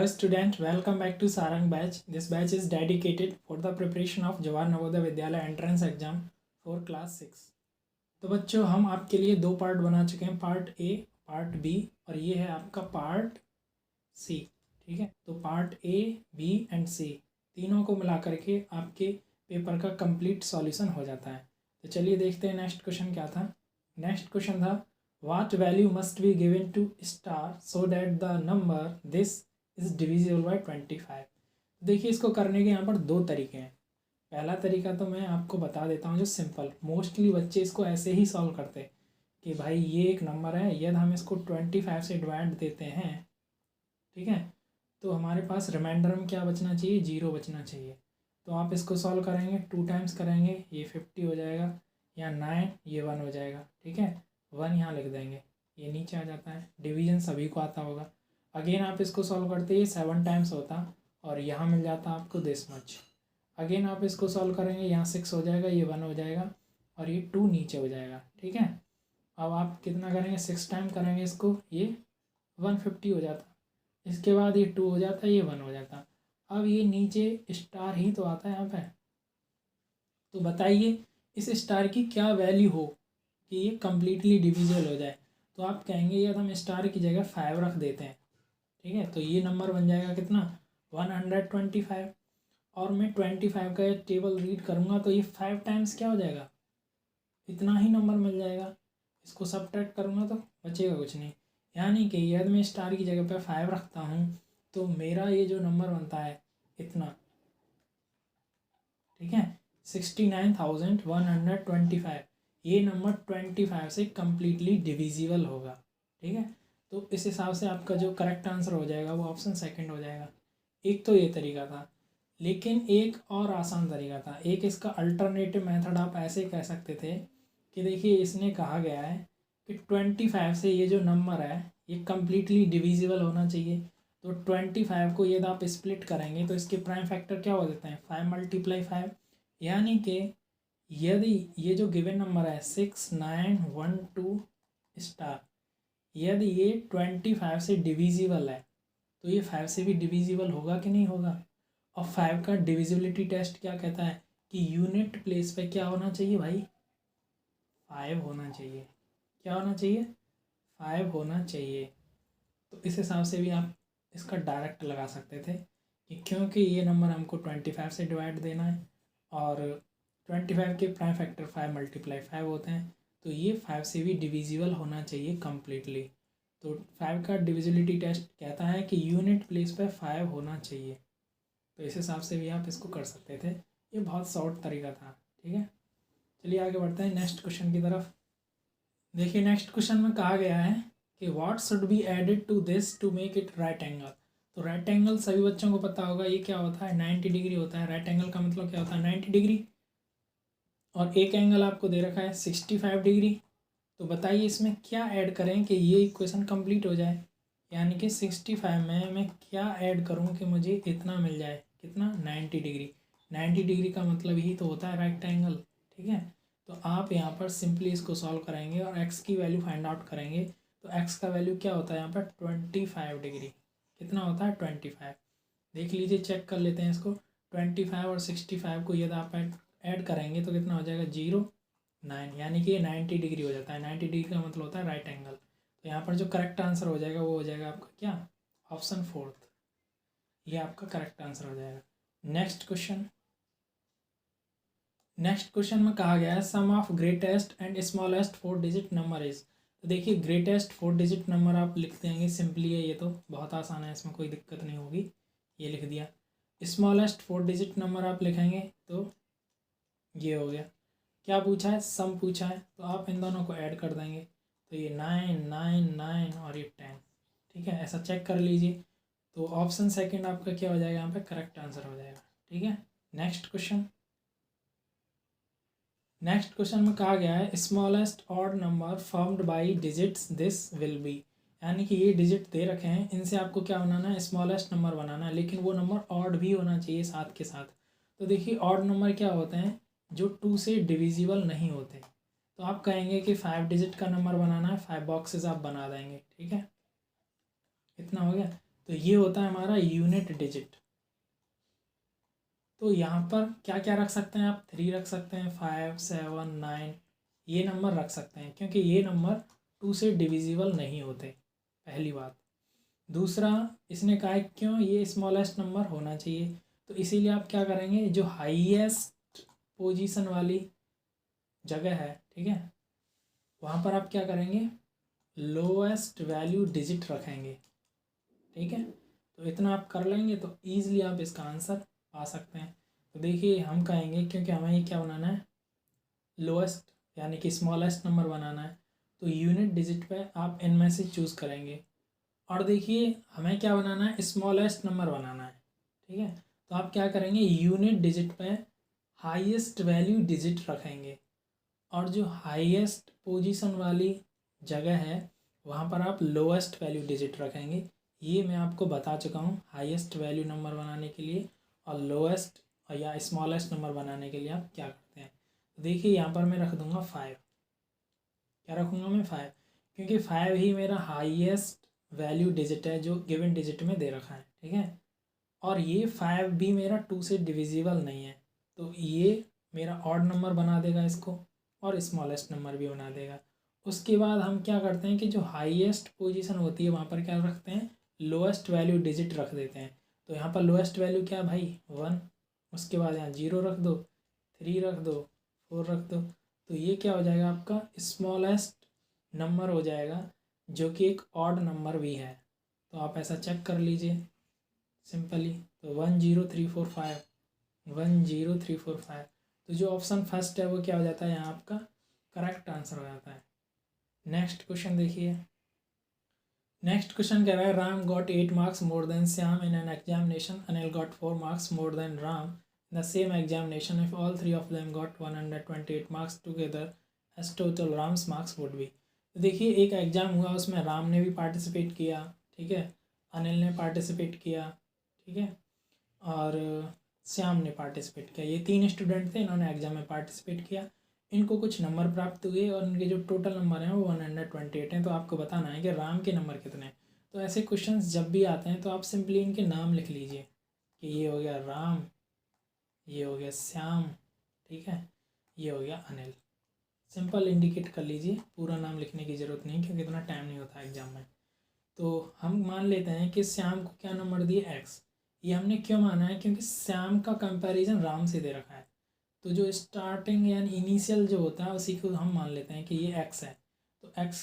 student, welcome back to Sarang batch. This batch is dedicated for the preparation of Jawahar Navodaya Vidyalaya entrance exam for class 6. तो बच्चों हम आपके लिए दो part बना चुके हैं, पार्ट ए पार्ट बी, और ये है आपका पार्ट सी। ठीक है, तो पार्ट ए बी एंड सी तीनों को मिला करके आपके पेपर का कंप्लीट सॉल्यूशन हो जाता है। तो चलिए देखते हैं नेक्स्ट क्वेश्चन क्या था। नेक्स्ट क्वेश्चन था what value must be given to star so that the number this is divisible by 25। देखिए इसको करने के यहाँ पर दो तरीके हैं। पहला तरीका तो मैं आपको बता देता हूँ जो सिंपल, मोस्टली बच्चे इसको ऐसे ही सॉल्व करते हैं कि भाई ये एक नंबर है, यदि हम इसको 25 से डिवाइड देते हैं, ठीक है, तो हमारे पास रिमाइंडर में क्या बचना चाहिए, 0 बचना चाहिए। तो आप इसको सॉल्व करेंगे, 2 टाइम्स करेंगे, ये 50 हो जाएगा, या 9 ये 1 हो जाएगा। ठीक है, 1 यहाँ लिख देंगे, ये नीचे आ जाता है। डिवीजन सभी को आता होगा। अगेन आप इसको सॉल्व करते, ये 7 टाइम्स होता और यहाँ मिल जाता आपको दिस मच। अगेन आप इसको सॉल्व करेंगे, यहाँ 6 हो जाएगा, ये 1 हो जाएगा और ये 2 नीचे हो जाएगा। ठीक है, अब आप कितना करेंगे, 6 टाइम करेंगे इसको, ये 150 हो जाता। इसके बाद ये 2 हो जाता, ये 1 हो जाता। अब ये नीचे स्टार ही तो आता है यहाँ पे। तो बताइए इस स्टार की क्या वैल्यू हो कि ये कम्प्लीटली डिविजिबल हो जाए। तो आप कहेंगे यार हम स्टार की जगह 5 रख देते हैं। ठीक है, तो ये नंबर बन जाएगा कितना, 125। और मैं 25 का टेबल रीड करूँगा तो ये 5 टाइम्स क्या हो जाएगा, इतना ही नंबर मिल जाएगा। इसको सबट्रैक्ट करूँगा तो बचेगा कुछ नहीं। यानी कि यदि मैं स्टार की जगह पे 5 रखता हूँ तो मेरा ये जो नंबर बनता है इतना, ठीक है, 69,125, ये नंबर 25 से कम्प्लीटली डिविजिबल होगा। ठीक है, तो इस हिसाब से आपका जो करेक्ट आंसर हो जाएगा वो ऑप्शन सेकंड हो जाएगा। एक तो ये तरीका था, लेकिन एक और आसान तरीका था। एक इसका अल्टरनेटिव मेथड आप ऐसे कह सकते थे कि देखिए इसने कहा गया है कि 25 से ये जो नंबर है ये कम्प्लीटली डिविजिबल होना चाहिए। तो 25 को यदि आप स्प्लिट करेंगे तो इसके प्राइम फैक्टर क्या हो जाते हैं, 5 × 5। यानी कि यदि ये जो गिवन नंबर है 6912 स्टार, यदि ये 25 से डिविजिबल है तो ये 5 से भी डिविजिबल होगा कि नहीं होगा। और 5 का डिविजिबिलिटी टेस्ट क्या कहता है कि यूनिट प्लेस पे क्या होना चाहिए भाई, 5 होना चाहिए। क्या होना चाहिए, 5 होना चाहिए। तो इस हिसाब से भी आप इसका डायरेक्ट लगा सकते थे कि क्योंकि ये नंबर हमको 25 से डिवाइड देना है और 25 के प्राइम फैक्टर 5 × 5 होते हैं, तो ये 5 से भी डिविजिबल होना चाहिए कम्प्लीटली। तो 5 का डिविजिबिलिटी टेस्ट कहता है कि यूनिट प्लेस पे 5 होना चाहिए। तो इस हिसाब से भी आप इसको कर सकते थे। ये बहुत शॉर्ट तरीका था। ठीक है, चलिए आगे बढ़ते हैं नेक्स्ट क्वेश्चन की तरफ। देखिए नेक्स्ट क्वेश्चन में कहा गया है कि what should be added to this to make it right angle. तो राइट एंगल सभी बच्चों को पता होगा, ये क्या होता है, 90 डिग्री होता है। राइट एंगल का मतलब क्या होता है, 90 डिग्री। और एक एंगल आपको दे रखा है 65 डिग्री। तो बताइए इसमें क्या ऐड करें कि ये इक्वेशन कंप्लीट हो जाए। यानी कि 65 में मैं क्या ऐड करूं कि मुझे इतना मिल जाए, कितना, 90 डिग्री। 90 डिग्री का मतलब ही तो होता है राइट एंगल। ठीक है, तो आप यहाँ पर सिंपली इसको सॉल्व करेंगे और x की वैल्यू फाइंड आउट करेंगे। तो x का वैल्यू क्या होता है यहाँ पर, 25 डिग्री। कितना होता है, 25। देख लीजिए, चेक कर लेते हैं इसको। 25 और 65 को यदि आप ऐड करेंगे तो कितना हो जाएगा, 0 9, यानी कि ये 90 डिग्री हो जाता है। 90 डिग्री का मतलब होता है राइट एंगल। तो यहाँ पर जो करेक्ट आंसर हो जाएगा वो हो जाएगा आपका क्या, ऑप्शन 4, ये आपका करेक्ट आंसर हो जाएगा। Next question. नेक्स्ट क्वेश्चन में कहा गया है sum of greatest and smallest 4 digit number is. तो देखिए ग्रेटेस्ट 4 डिजिट नंबर आप लिख देंगे, सिंपली है, ये तो बहुत आसान है, इसमें कोई दिक्कत नहीं होगी, ये लिख दिया। स्मॉलेस्ट 4 डिजिट नंबर आप लिखेंगे तो ये हो गया। क्या पूछा है, सम पूछा है, तो आप इन दोनों को ऐड कर देंगे। तो ये 9 9 9 और ये 10। ठीक है, ऐसा चेक कर लीजिए। तो ऑप्शन सेकंड आपका क्या हो जाएगा, यहाँ पे करेक्ट आंसर हो जाएगा। ठीक है, नेक्स्ट क्वेश्चन। नेक्स्ट क्वेश्चन में कहा गया है smallest odd number formed by digits this will be. यानी कि ये डिजिट दे रखे हैं, इनसे आपको क्या बनाना है, स्मॉलेस्ट नंबर बनाना है, लेकिन वो नंबर ऑड भी होना चाहिए साथ के साथ। तो देखिए ऑड नंबर क्या होते हैं, जो 2 से डिविजिबल नहीं होते। तो आप कहेंगे कि 5 डिजिट का नंबर बनाना है, 5 बॉक्सेस आप बना देंगे। ठीक है, इतना हो गया। तो ये होता है हमारा यूनिट डिजिट। तो यहाँ पर क्या क्या रख सकते हैं आप, 3 रख सकते हैं, 5, 7, 9 ये नंबर रख सकते हैं, क्योंकि ये नंबर 2 से डिविजिबल नहीं होते, पहली बात। दूसरा, इसने कहा है क्यों ये स्मॉलेस्ट नंबर होना चाहिए, तो इसीलिए आप क्या करेंगे, जो हाईएस्ट पोजीशन वाली जगह है, ठीक है, वहाँ पर आप क्या करेंगे, लोएस्ट वैल्यू डिजिट रखेंगे, ठीक है। तो इतना आप कर लेंगे तो ईज़िली आप इसका आंसर पा सकते हैं। तो देखिए हम कहेंगे, क्योंकि हमें ये क्या बनाना है, लोएस्ट यानी कि स्मॉलेस्ट नंबर बनाना है, तो यूनिट डिजिट पे आप इनमें से चूज़ करेंगे। और देखिए हमें क्या बनाना है, स्मॉलेस्ट नंबर बनाना है, ठीक है। तो आप क्या करेंगे, यूनिट डिजिट पे हाईएस्ट वैल्यू डिजिट रखेंगे, और जो हाईएस्ट पोजीशन वाली जगह है वहाँ पर आप लोएस्ट वैल्यू डिजिट रखेंगे। ये मैं आपको बता चुका हूँ, हाईएस्ट वैल्यू नंबर बनाने के लिए और लोएस्ट या स्मॉलेस्ट नंबर बनाने के लिए आप क्या करते हैं। तो देखिए यहाँ पर मैं रख दूँगा 5। क्या रखूँगा मैं, 5, क्योंकि 5 ही मेरा हाईएस्ट वैल्यू डिजिट है जो गिवन डिजिट में दे रखा है, ठीक है। और ये 5 भी मेरा 2 से डिविजिबल नहीं है, तो ये मेरा ऑड नंबर बना देगा इसको, और स्मॉलेस्ट नंबर भी बना देगा। उसके बाद हम क्या करते हैं कि जो हाईएस्ट पोजीशन होती है वहाँ पर क्या रखते हैं, लोएस्ट वैल्यू डिजिट रख देते हैं। तो यहाँ पर लोएस्ट वैल्यू क्या भाई, 1। उसके बाद यहाँ 0 रख दो, 3 रख दो, 4 रख दो। तो ये क्या हो जाएगा, आपका स्मॉलेस्ट नंबर हो जाएगा, जो कि एक ऑड नंबर भी है। तो आप ऐसा चेक कर लीजिए सिंपली। तो 10345, 10345, तो जो ऑप्शन फर्स्ट है वो क्या हो जाता है, यहाँ आपका करेक्ट आंसर हो जाता है। नेक्स्ट क्वेश्चन देखिए। नेक्स्ट क्वेश्चन कह रहा है, Ram got 8 marks more than Shyam in an examination, Anil got 4 marks more than Ram in the same examination, if all 3 of them got 128 marks together as total Ram's marks would be. तो देखिए एक exam हुआ, उसमें राम ने भी पार्टिसिपेट किया, ठीक है, अनिल ने पार्टिसिपेट किया, ठीक है, और श्याम ने पार्टिसिपेट किया। ये 3 स्टूडेंट थे, इन्होंने एग्ज़ाम में पार्टिसिपेट किया, इनको कुछ नंबर प्राप्त हुए और इनके जो टोटल नंबर हैं वो 128 हैं। तो आपको बताना है कि राम के नंबर कितने हैं। तो ऐसे क्वेश्चंस जब भी आते हैं तो आप सिंपली इनके नाम लिख लीजिए कि ये हो गया राम, ये हो गया श्याम, ठीक है, ये हो गया अनिल। सिंपल इंडिकेट कर लीजिए, पूरा नाम लिखने की ज़रूरत नहीं, क्योंकि इतना टाइम नहीं होता एग्ज़ाम में। तो हम मान लेते हैं कि श्याम को क्या नंबर दिए, एक्स। ये हमने क्यों माना है, क्योंकि श्याम का कंपैरिजन राम से दे रखा है, तो जो स्टार्टिंग यानी इनिशियल जो होता है उसी को हम मान लेते हैं कि ये एक्स है। तो एक्स,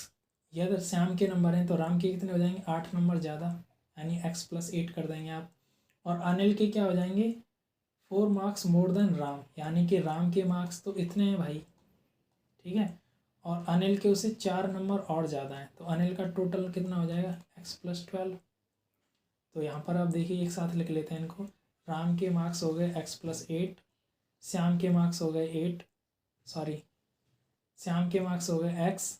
ये अगर श्याम के नंबर हैं तो राम के कितने हो जाएंगे, 8 नंबर ज़्यादा, यानी x+8 कर देंगे आप। और अनिल के क्या हो जाएंगे, 4 मार्क्स मोर देन राम, यानी कि राम के मार्क्स तो इतने हैं भाई, ठीक है, और अनिल के उससे 4 नंबर और ज़्यादा हैं, तो अनिल का टोटल कितना हो जाएगा, x+12। तो यहाँ पर आप देखिए एक साथ लिख लेते हैं इनको, राम के मार्क्स हो गए x+8, श्याम के मार्क्स हो गए 8, सॉरी, श्याम के मार्क्स हो गए x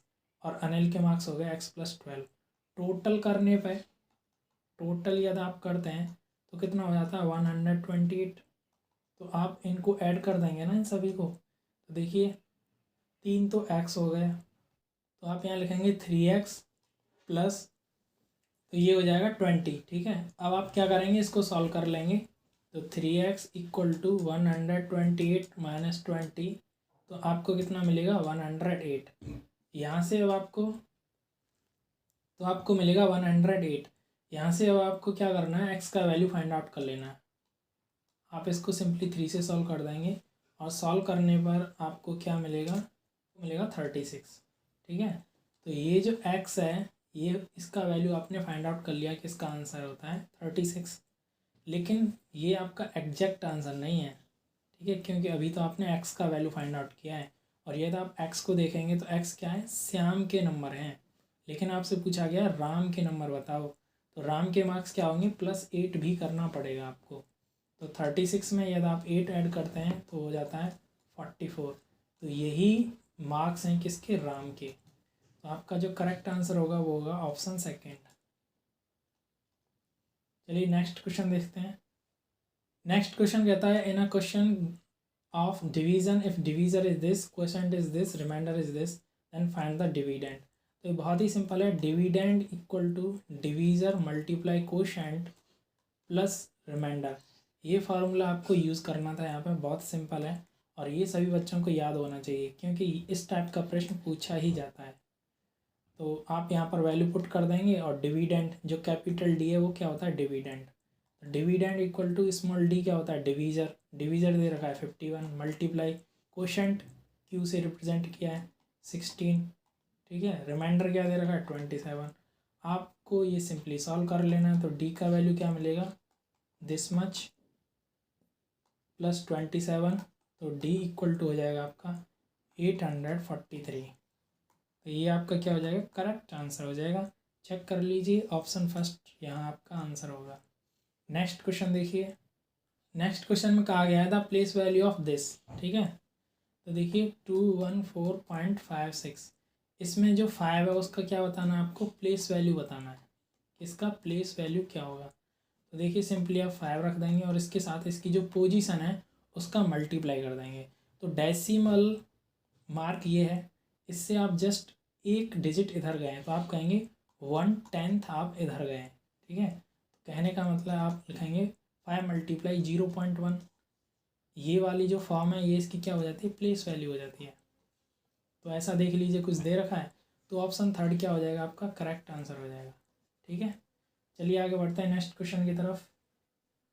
और अनिल के मार्क्स हो गए x+12। टोटल करने पे, टोटल यदि आप करते हैं तो कितना हो जाता है, 128। तो आप इनको ऐड कर देंगे ना इन सभी को, तो देखिए 3 तो x हो गए, तो आप यहाँ लिखेंगे 3x प्लस, तो ये हो जाएगा 20, ठीक है। अब आप क्या करेंगे, इसको सॉल्व कर लेंगे, तो 3x इक्वल टू 128 माइनस 20, तो आपको कितना मिलेगा, 108। यहाँ से अब आपको, तो आपको मिलेगा 108। यहाँ से अब आपको क्या करना है, x का वैल्यू फाइंड आउट कर लेना है। आप इसको सिंपली 3 से सॉल्व कर देंगे, और सॉल्व करने पर आपको क्या मिलेगा, मिलेगा 36, ठीक है। तो ये जो x है, ये इसका वैल्यू आपने फाइंड आउट कर लिया कि इसका आंसर होता है 36, लेकिन ये आपका एग्जैक्ट आंसर नहीं है, ठीक है, क्योंकि अभी तो आपने x का वैल्यू फाइंड आउट किया है, और यदि आप x को देखेंगे तो x क्या है, श्याम के नंबर हैं, लेकिन आपसे पूछा गया राम के नंबर बताओ, तो राम के मार्क्स क्या होंगे, +8 भी करना पड़ेगा आपको। तो 36 में यदि आप 8 ऐड करते हैं तो हो जाता है 44। तो यही मार्क्स हैं किसके, राम के। तो आपका जो करेक्ट आंसर होगा वो होगा ऑप्शन सेकेंड। चलिए नेक्स्ट क्वेश्चन देखते हैं। नेक्स्ट क्वेश्चन कहता है, in a question of division, if divisor is this, question is this, remainder is this, then find the dividend. तो ये बहुत ही सिंपल है, dividend equal to divisor multiply quotient plus remainder. ये फार्मूला आपको use करना था यहाँ पे, बहुत सिंपल है और ये सभी बच्चों को याद होना चाहिए क्योंकि इस टाइप का प्रश्न पूछा ही जाता है। तो आप यहाँ पर वैल्यू पुट कर देंगे और डिविडेंड जो कैपिटल डी है वो क्या होता है, dividend. Dividend equal to small d क्या होता है, डिवीज़र। डिवीज़र दे रखा है 51 मल्टीप्लाई कोशेंट क्यू से रिप्रेजेंट किया है 16, ठीक है। रिमाइंडर क्या दे रखा है 27। आपको ये सिंपली सॉल्व कर लेना है। तो डी का वैल्यू क्या मिलेगा, दिस मच प्लस 27, तो डी इक्वल टू हो जाएगा आपका 843। तो ये आपका क्या हो जाएगा, करेक्ट आंसर हो जाएगा। चेक कर लीजिए, ऑप्शन फर्स्ट यहाँ आपका आंसर होगा। नेक्स्ट क्वेश्चन देखिए। नेक्स्ट क्वेश्चन में कहा गया है the place value of this, ठीक है। तो देखिए 214.56, इसमें जो 5 है उसका क्या बताना है आपको, प्लेस वैल्यू बताना है। इसका प्लेस वैल्यू क्या होगा, तो देखिए सिंपली आप 5 रख देंगे और इसके साथ इसकी जो पोजीशन है उसका मल्टीप्लाई कर देंगे। तो डेसिमल मार्क ये है, इससे आप जस्ट एक डिजिट इधर गए हैं तो आप कहेंगे 1/10 आप इधर गए हैं, ठीक है। तो कहने का मतलब आप लिखेंगे 5 मल्टीप्लाई 0.1। ये वाली जो फॉर्म है ये इसकी क्या हो जाती है, प्लेस वैल्यू हो जाती है। तो ऐसा देख लीजिए कुछ दे रखा है, तो ऑप्शन थर्ड क्या हो जाएगा आपका, करेक्ट आंसर हो जाएगा, ठीक है। चलिए आगे बढ़ते हैं नेक्स्ट क्वेश्चन की तरफ।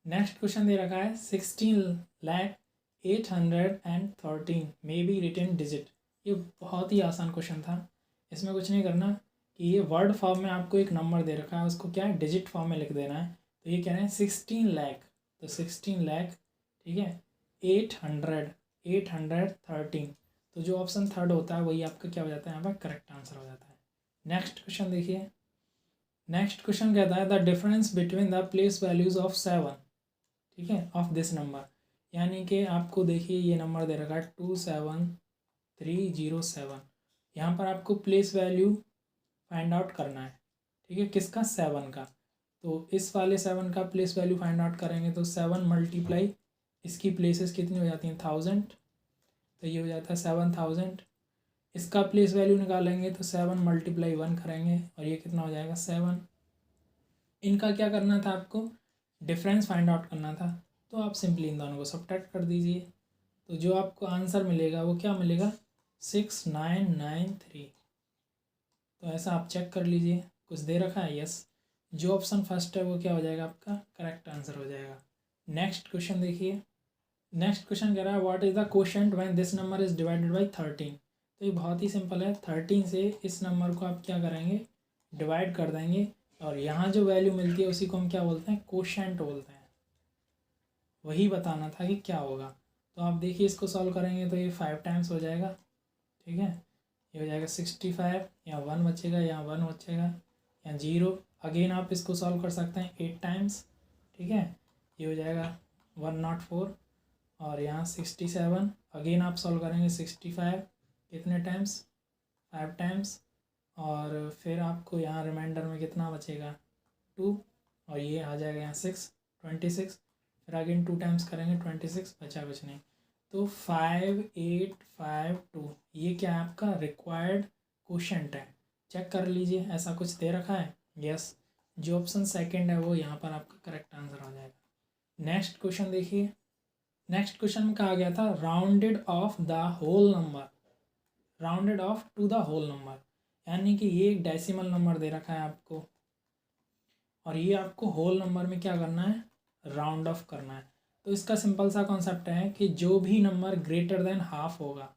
नेक्स्ट क्वेश्चन दे रखा है 16,0813 मे बी रिटन डिजिट। ये बहुत ही आसान क्वेश्चन था, इसमें कुछ नहीं करना कि ये वर्ड फॉर्म में आपको एक नंबर दे रखा है उसको क्या है डिजिट फॉर्म में लिख देना है। तो ये कह रहे हैं 16 लाख, तो 16 लाख, ठीक है, 813। तो जो ऑप्शन थर्ड होता है वही आपका क्या हो जाता है यहाँ पर करेक्ट आंसर हो जाता है। नेक्स्ट क्वेश्चन देखिए। नेक्स्ट क्वेश्चन कहता है the difference between the place values of 7, ठीक है, ऑफ दिस नंबर। यानी कि आपको देखिए ये नंबर दे रखा है 27307। यहाँ पर आपको प्लेस वैल्यू फाइंड आउट करना है, ठीक है, किसका, 7 का। तो इस वाले 7 का प्लेस वैल्यू फाइंड आउट करेंगे तो 7 मल्टीप्लाई इसकी प्लेसेस कितनी हो जाती हैं 1000, तो ये हो जाता है 7000। इसका प्लेस वैल्यू निकालेंगे तो 7 मल्टीप्लाई 1 करेंगे और ये कितना हो जाएगा 7। इनका क्या करना था आपको, डिफरेंस फाइंड आउट करना था। तो आप सिंपली इन दोनों को सब्ट्रैक्ट कर दीजिए, तो जो आपको आंसर मिलेगा वो क्या मिलेगा 6993। तो ऐसा आप चेक कर लीजिए कुछ दे रखा है, यस। जो ऑप्शन फर्स्ट है वो क्या हो जाएगा आपका करेक्ट आंसर हो जाएगा। नेक्स्ट क्वेश्चन देखिए। नेक्स्ट क्वेश्चन कह रहा है what is the quotient when this number is divided by 13। तो ये बहुत ही सिंपल है, 13 से इस नंबर को आप क्या करेंगे, डिवाइड कर देंगे और यहाँ जो वैल्यू मिलती है उसी को हम क्या बोलते हैं, क्वोशंट बोलते हैं। वही बताना था कि क्या होगा। तो आप देखिए इसको सॉल्व करेंगे तो ये 5 टाइम्स हो जाएगा, ठीक है। ये हो जाएगा 65, यहाँ 1 बचेगा, यहाँ 1 बचेगा, यहाँ 0। अगेन आप इसको सॉल्व कर सकते हैं 8 टाइम्स, ठीक है। ये हो जाएगा 104 और यहाँ 67। अगेन आप सॉल्व करेंगे 65 कितने टाइम्स, 5 टाइम्स, और फिर आपको यहाँ रिमाइंडर में कितना बचेगा 2 और ये आ जाएगा यहाँ 26। फिर अगेन 2 टाइम्स करेंगे 26, बचा कुछ नहीं। तो 5852 ये क्या है आपका रिक्वायर्ड क्वोशंट है। चेक कर लीजिए ऐसा कुछ दे रखा है, यस। जो ऑप्शन सेकंड है वो यहाँ पर आपका करेक्ट आंसर हो जाएगा। नेक्स्ट क्वेश्चन देखिए। नेक्स्ट क्वेश्चन में कहा गया था rounded off the whole number, rounded off to the whole number. यानी कि ये एक डेसिमल नंबर दे रखा है आपको और ये आपको होल नंबर में क्या करना है, राउंड ऑफ करना है। तो इसका सिंपल सा कॉन्सेप्ट है कि जो भी नंबर ग्रेटर देन हाफ होगा,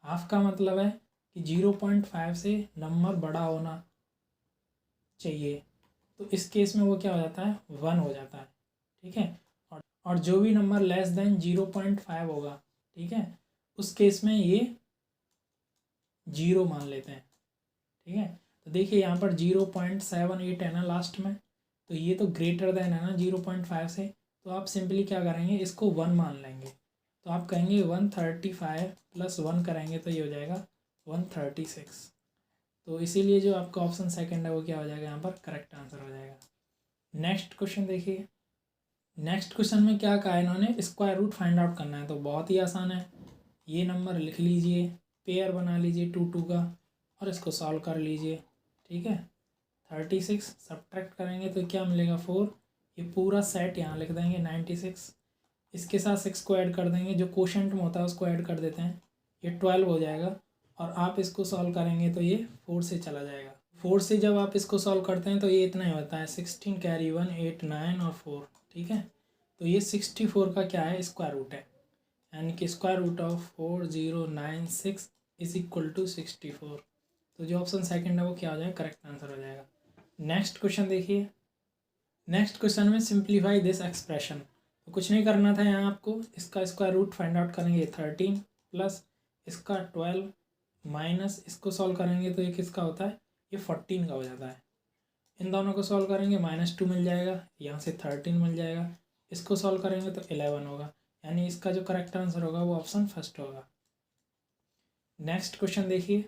हाफ का मतलब है कि 0.5 से नंबर बड़ा होना चाहिए, तो इस केस में वो क्या हो जाता है 1 हो जाता है, ठीक है। और जो भी नंबर लेस देन 0.5 होगा, ठीक है, उस केस में ये 0 मान लेते हैं, ठीक है। तो देखिए यहाँ पर 0.78 है ना लास्ट में, तो ये तो ग्रेटर देन है ना 0.5 से, तो आप सिंपली क्या करेंगे इसको 1 मान लेंगे। तो आप कहेंगे 135 + 1 करेंगे तो ये हो जाएगा 136। तो इसीलिए जो आपका ऑप्शन सेकंड है वो क्या हो जाएगा यहाँ पर करेक्ट आंसर हो जाएगा। नेक्स्ट क्वेश्चन देखिए। नेक्स्ट क्वेश्चन में क्या कहा है इन्होंने, स्क्वायर रूट फाइंड आउट करना है। तो बहुत ही आसान है, ये नंबर लिख लीजिए, पेयर बना लीजिए 2 2 का, और इसको सॉल्व कर लीजिए। ठीक है, 36 सब्ट्रैक्ट करेंगे तो क्या मिलेगा 4। ये पूरा सेट यहाँ लिख देंगे 96। इसके साथ 6 को ऐड कर देंगे, जो कोशेंट में होता है उसको ऐड कर देते हैं, ये 12 हो जाएगा। और आप इसको सॉल्व करेंगे तो ये 4 से चला जाएगा। 4 से जब आप इसको सॉल्व करते हैं तो ये इतना ही होता है 16 कैरी 1 8 9 और 4। ठीक है, तो ये 64 का क्या है स्क्वायर रूट है, यानी कि square root of 4096 is equal to 64। तो जो ऑप्शन सेकंड है वो क्या हो जाएगा, करेक्ट आंसर हो जाएगा। नेक्स्ट क्वेश्चन देखिए। नेक्स्ट क्वेश्चन में सिंप्लीफाई दिस एक्सप्रेशन। तो कुछ नहीं करना था यहाँ आपको, इसका स्क्वायर रूट फाइंड आउट करेंगे 13 प्लस इसका 12 माइनस इसको सॉल्व करेंगे तो ये किसका होता है, ये 14 का हो जाता है। इन दोनों को सॉल्व करेंगे -2 मिल जाएगा, यहाँ से 13 मिल जाएगा, इसको सॉल्व करेंगे तो 11 होगा, यानी इसका जो करेक्ट आंसर होगा वो ऑप्शन फर्स्ट होगा। नेक्स्ट क्वेश्चन देखिए,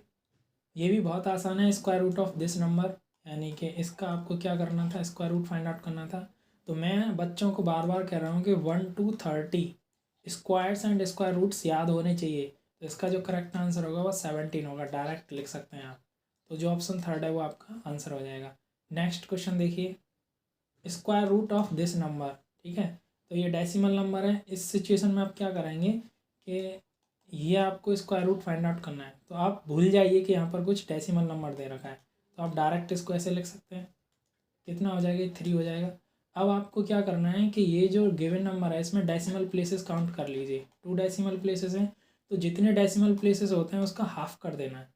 ये भी बहुत आसान है। Square root of this number, यानी कि इसका आपको क्या करना था, स्क्वायर रूट फाइंड आउट करना था। तो मैं बच्चों को बार बार कह रहा हूँ कि 1 to 30 squares and square roots याद होने चाहिए। तो इसका जो करेक्ट आंसर होगा वो 17 होगा, डायरेक्ट लिख सकते हैं आप। तो जो ऑप्शन थर्ड है वो आपका आंसर हो जाएगा। नेक्स्ट क्वेश्चन देखिए, square root of this number. ठीक है, तो ये डेसिमल नंबर है। इस सिचुएशन में आप क्या करेंगे कि ये आपको स्क्वायर रूट फाइंड आउट करना है, तो आप भूल जाइए कि यहाँ पर कुछ डेसिमल नंबर दे रखा है, तो आप डायरेक्ट इसको ऐसे लिख सकते हैं। कितना हो जाएगा, 3 हो जाएगा। अब आपको क्या करना है कि ये जो गिवन नंबर है इसमें डेसिमल प्लेसेस काउंट कर लीजिए। 2 डेसिमल प्लेसेस हैं, तो जितने डेसिमल प्लेसेस होते हैं उसका हाफ कर देना है।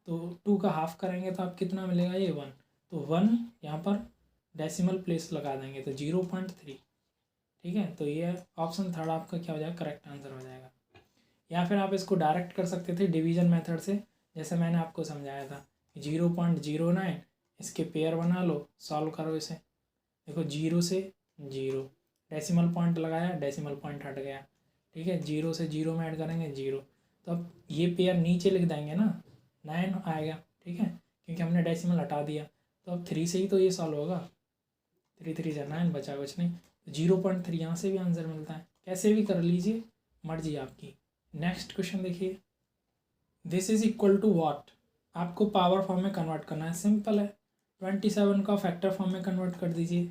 तो 2 का हाफ करेंगे तो आप कितना मिलेगा, ये 1। तो 1 यहाँ पर डेसिमल प्लेस लगा देंगे तो 0.3। ठीक है, तो ये ऑप्शन थर्ड आपका क्या हो जाएगा, करेक्ट आंसर हो जाएगा। या फिर आप इसको डायरेक्ट कर सकते थे डिवीजन मेथड से, जैसे मैंने आपको समझाया था। 0.09 इसके पेयर बना लो, सॉल्व करो इसे। देखो 0 से 0, डेसिमल पॉइंट लगाया, डेसिमल पॉइंट हट गया। ठीक है, 0 से 0 में ऐड करेंगे 0, तो अब ये पेयर नीचे लिख देंगे ना, 9 आएगा। ठीक है, क्योंकि हमने डेसिमल हटा दिया। तो अब 3 से ही तो ये सॉल्व होगा, 3 3 से 9 बचा कुछ नहीं। 0.3 यहाँ से भी आंसर मिलता है, कैसे भी कर लीजिए, मर्जी आपकी। नेक्स्ट क्वेश्चन देखिए, this is equal to what. आपको पावर फॉर्म में कन्वर्ट करना है, सिंपल है। 27 का फैक्टर फॉर्म में कन्वर्ट कर दीजिए।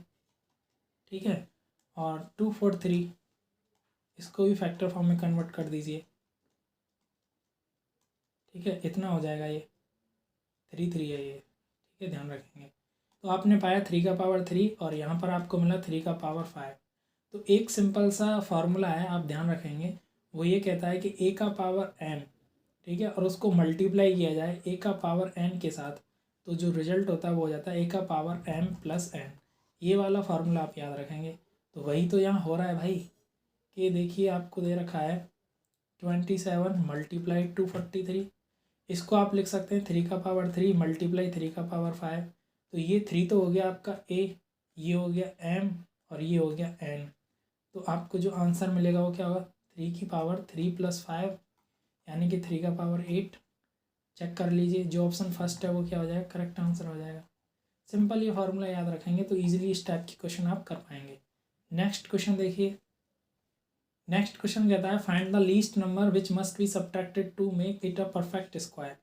ठीक है, और 243 इसको भी फैक्टर फॉर्म में कन्वर्ट कर दीजिए। ठीक है, इतना हो जाएगा, ये 3 है ये। ठीक है, ध्यान रखेंगे। तो आपने पाया 3 का पावर 3 और यहाँ पर आपको मिला 3 का पावर 5। तो एक सिंपल सा फार्मूला है, आप ध्यान रखेंगे, वो ये कहता है कि a का पावर n, ठीक है, और उसको मल्टीप्लाई किया जाए a का पावर n के साथ, तो जो रिजल्ट होता है वो हो जाता है a का पावर m प्लस n। ये वाला फार्मूला आप याद रखेंगे। तो वही तो यहाँ हो रहा है भाई, कि देखिए आपको दे रखा है 27 मल्टीप्लाई 243, इसको आप लिख सकते हैं 3 का पावर 3 मल्टीप्लाई 3 का पावर 5। तो ये 3 तो हो गया आपका a, ये हो गया m और ये हो गया n। तो आपको जो आंसर मिलेगा वो क्या होगा, 3 की पावर 3 प्लस 5, यानी कि 3 का पावर 8। चेक कर लीजिए, जो ऑप्शन फर्स्ट है वो क्या हो जाएगा, करेक्ट आंसर हो जाएगा। सिंपल ये फार्मूला याद रखेंगे तो इजीली इस टाइप की क्वेश्चन आप कर पाएंगे। नेक्स्ट क्वेश्चन देखिए। नेक्स्ट क्वेश्चन कहता है find the least number which must be subtracted to make it a perfect square.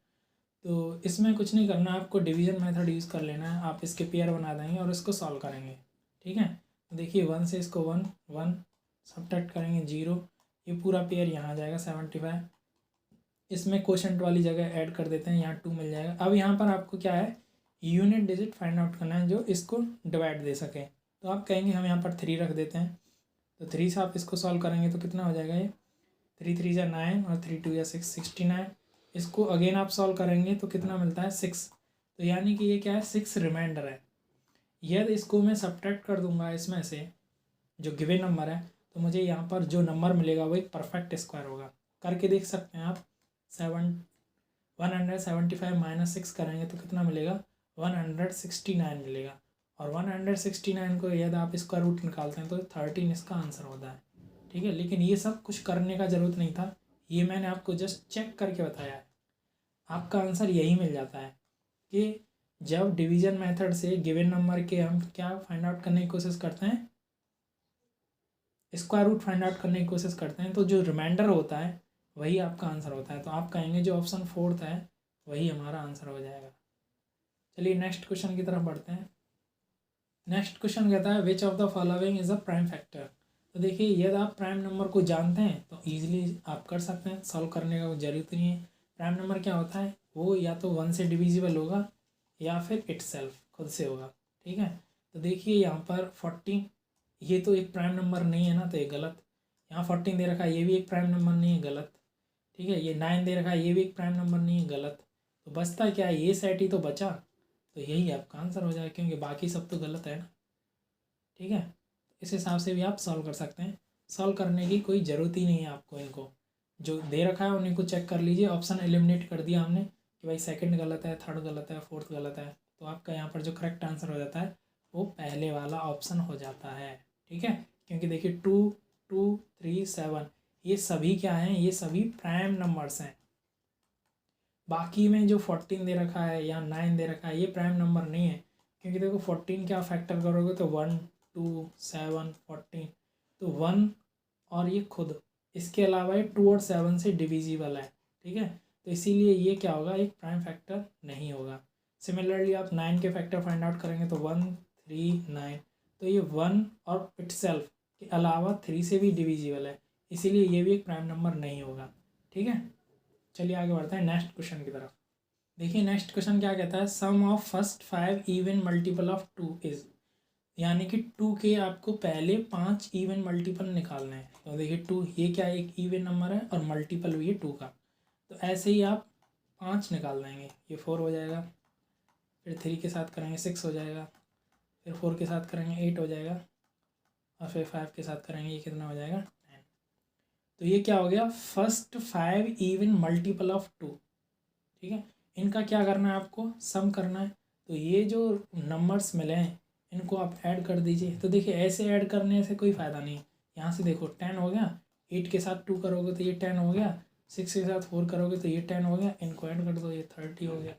तो इसमें कुछ नहीं करना, आपको डिवीजन मेथड यूज़ कर लेना है। आप इसके पेयर बना देंगे और इसको सॉल्व करेंगे। ठीक है, तो देखिए 1 से इसको 1 1 सब्ट्रैक्ट करेंगे 0, ये पूरा पेयर यहाँ आ जाएगा 75। इसमें क्वोशंट वाली जगह ऐड कर देते हैं, यहाँ 2 मिल जाएगा। अब यहाँ पर आपको क्या है, यूनिट डिजिट फाइंड आउट करना है जो इसको डिवाइड दे सके। तो आप कहेंगे हम यहाँ पर 3 रख देते हैं, तो 3 से आप इसको सॉल्व करेंगे तो कितना हो जाएगा, ये 3 3 या 9 और 3 2 या 6 69। इसको अगेन आप सॉल्व करेंगे तो कितना मिलता है 6। तो यानी कि ये क्या है, 6 रिमाइंडर है। यदि इसको मैं सब्ट्रैक्ट कर दूंगा इसमें से जो गिवन नंबर है, तो मुझे यहाँ पर जो नंबर मिलेगा वो एक परफेक्ट स्क्वायर होगा। करके देख सकते हैं आप। 175 माइनस 6 करेंगे तो कितना मिलेगा, 169 मिलेगा। और 169 को यदि आप इसका रूट निकालते हैं तो 13 इसका आंसर होता है। ठीक है, लेकिन ये सब कुछ करने का ज़रूरत नहीं था, ये मैंने आपको जस्ट चेक करके बताया है। आपका आंसर यही मिल जाता है कि जब डिवीजन मेथड से गिवन नंबर के हम क्या फाइंड आउट करने की कोशिश करते हैं, स्क्वायर रूट फाइंड आउट करने की कोशिश करते हैं, तो जो रिमाइंडर होता है वही आपका आंसर होता है। तो आप कहेंगे जो ऑप्शन फोर्थ है वही हमारा आंसर हो जाएगा। चलिए नेक्स्ट क्वेश्चन की तरफ बढ़ते हैं। नेक्स्ट क्वेश्चन कहता है which of the following is a prime factor. तो देखिए यदि आप प्राइम नंबर को जानते हैं तो ईजिली आप कर सकते हैं, सॉल्व करने का जरूरत नहीं है। प्राइम नंबर क्या होता है, वो या तो 1 से डिविजिबल होगा या फिर इटसेल्फ खुद से होगा। ठीक है, तो देखिए यहाँ पर 14, ये तो एक प्राइम नंबर नहीं है ना, तो ये गलत। यहाँ 14 दे रखा है, ये भी एक प्राइम नंबर नहीं है, गलत। ठीक है, ये 9 दे रखा है, ये भी एक प्राइम नंबर नहीं है, गलत। तो बचता क्या है, ये सेट ही तो बचा, तो यही आपका आंसर हो जाएगा, क्योंकि बाकी सब तो गलत है ना। ठीक है, इस हिसाब से भी आप सॉल्व कर सकते हैं। सॉल्व करने की कोई ज़रूरत ही नहीं है आपको, इनको जो दे रखा है उन्हीं को चेक कर लीजिए। ऑप्शन एलिमिनेट कर दिया हमने कि भाई सेकंड गलत है, थर्ड गलत है, फोर्थ गलत है, तो आपका यहाँ पर जो करेक्ट आंसर हो जाता है वो पहले वाला ऑप्शन हो जाता है। ठीक है, क्योंकि देखिए 2, 2, 3, 7 ये सभी क्या हैं, ये सभी प्राइम नंबर्स हैं। बाकी में जो 14 दे रखा है या 9 दे रखा है ये प्राइम नंबर नहीं है, क्योंकि देखो 14 क्या फैक्टर करोगे तो 1, 2, 7, 14, तो 1 और ये खुद, इसके अलावा ये 2 और 7 से डिविजिबल है। ठीक है, तो इसीलिए ये क्या होगा, एक प्राइम फैक्टर नहीं होगा। सिमिलरली आप 9 के फैक्टर फाइंड आउट करेंगे तो 1, 3, 9, तो ये 1 और इटसेल्फ के अलावा 3 से भी डिविजिबल है, इसीलिए ये भी एक प्राइम नंबर नहीं होगा। ठीक है, चलिए आगे बढ़ते हैं नेक्स्ट क्वेश्चन की तरफ। देखिए नेक्स्ट क्वेश्चन क्या कहता है, sum of first 5 even multiple of 2 is, यानी कि 2 के आपको पहले 5 इवन मल्टीपल निकालने हैं। तो देखिए 2 ये क्या है, एक इवन नंबर है और मल्टीपल भी है 2 का, तो ऐसे ही आप 5 निकाल देंगे, ये 4 हो जाएगा, फिर 3 के साथ करेंगे 6 हो जाएगा, फिर 4 के साथ करेंगे 8 हो जाएगा, और फिर 5 के साथ करेंगे ये कितना हो जाएगा 9। तो ये क्या हो गया, फर्स्ट 5 इवन मल्टीपल ऑफ 2। ठीक है, इनका क्या करना है, आपको सम करना है। तो ये जो नंबर्स मिले हैं इनको आप ऐड कर दीजिए। तो देखिए ऐसे ऐड करने से कोई फ़ायदा नहीं। यहाँ से देखो 10 हो गया, 8 के साथ 2 करोगे तो ये 10 हो गया, 6 के साथ 4 करोगे तो ये 10 हो गया, इनको ऐड कर दो ये 30 हो गया।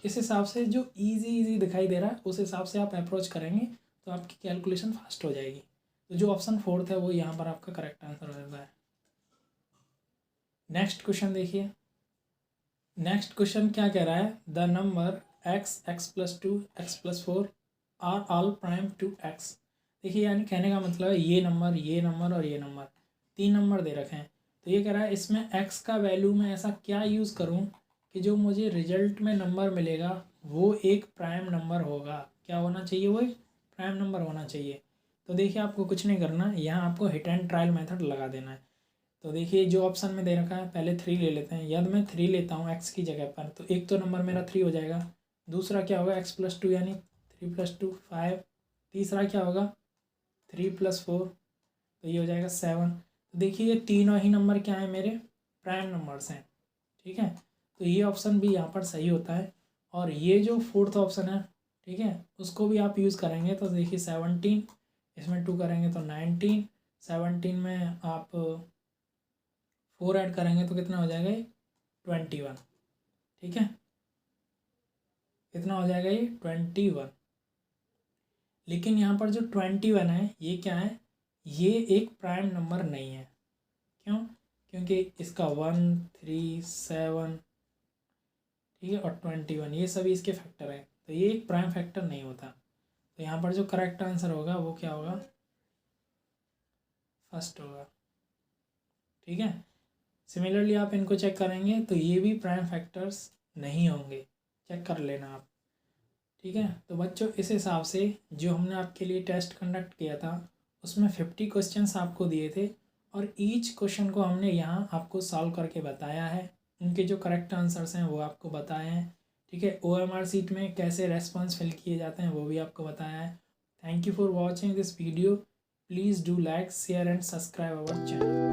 इस हिसाब से जो इजी दिखाई दे रहा है उस हिसाब से आप अप्रोच करेंगे तो आपकी कैलकुलेशन फास्ट हो जाएगी। तो जो ऑप्शन 4 है वो यहाँ पर आपका करेक्ट आंसर हो जाता है। नेक्स्ट क्वेश्चन देखिए, नेक्स्ट क्वेश्चन क्या कह रहा है, the number x, x+2, x+4 are all prime to x। देखिए यानी कहने का मतलब है ये नंबर, ये नंबर और ये नंबर, 3 नंबर दे रखे हैं। तो ये कह रहा है इसमें x का वैल्यू में ऐसा क्या यूज़ करूं कि जो मुझे रिजल्ट में नंबर मिलेगा वो एक प्राइम नंबर होगा। क्या होना चाहिए, वो एक प्राइम नंबर होना चाहिए। तो देखिए आपको कुछ नहीं करना, यहाँ आपको हिट एंड ट्रायल मेथड लगा देना है। तो देखिए जो ऑप्शन में दे रखा है पहले 3 ले लेते हैं, यदि मैं 3 लेता हूँ x की जगह पर तो एक तो नंबर मेरा 3 हो जाएगा, दूसरा क्या होगा x+2 यानी 3+2 5, तीसरा क्या होगा 3+4 तो ये हो जाएगा 7। तो देखिए ये तीनों ही नंबर क्या है, मेरे प्राइम नंबर्स हैं। ठीक है, तो ये ऑप्शन भी यहाँ पर सही होता है। और ये जो 4th ऑप्शन है, ठीक है, उसको भी आप यूज़ करेंगे तो देखिए 17, इसमें 2 करेंगे तो 19, 17 में आप 4 ऐड करेंगे तो कितना हो जाएगा, ये 21। ठीक है, कितना हो जाएगा, ये 21। लेकिन यहाँ पर जो 21 है ये क्या है, ये एक प्राइम नंबर नहीं है। क्यों, क्योंकि इसका 1, 3, 7, ठीक है, और 21 ये सभी इसके फैक्टर हैं, तो ये एक प्राइम फैक्टर नहीं होता। तो यहाँ पर जो करेक्ट आंसर होगा वो क्या होगा, फर्स्ट होगा। ठीक है, सिमिलरली आप इनको चेक करेंगे तो ये भी प्राइम फैक्टर्स नहीं होंगे, चेक कर लेना आप। ठीक है, तो बच्चों इस हिसाब से जो हमने आपके लिए टेस्ट कंडक्ट किया था उसमें 50 क्वेश्चंस आपको दिए थे और ईच क्वेश्चन को हमने यहाँ आपको सॉल्व करके बताया है, उनके जो करेक्ट आंसर्स हैं वो आपको बताए हैं। ठीक है, OMR शीट में कैसे रेस्पॉन्स फिल किए जाते हैं वो भी आपको बताया है। Thank you for watching this video, please do like, share and subscribe our channel.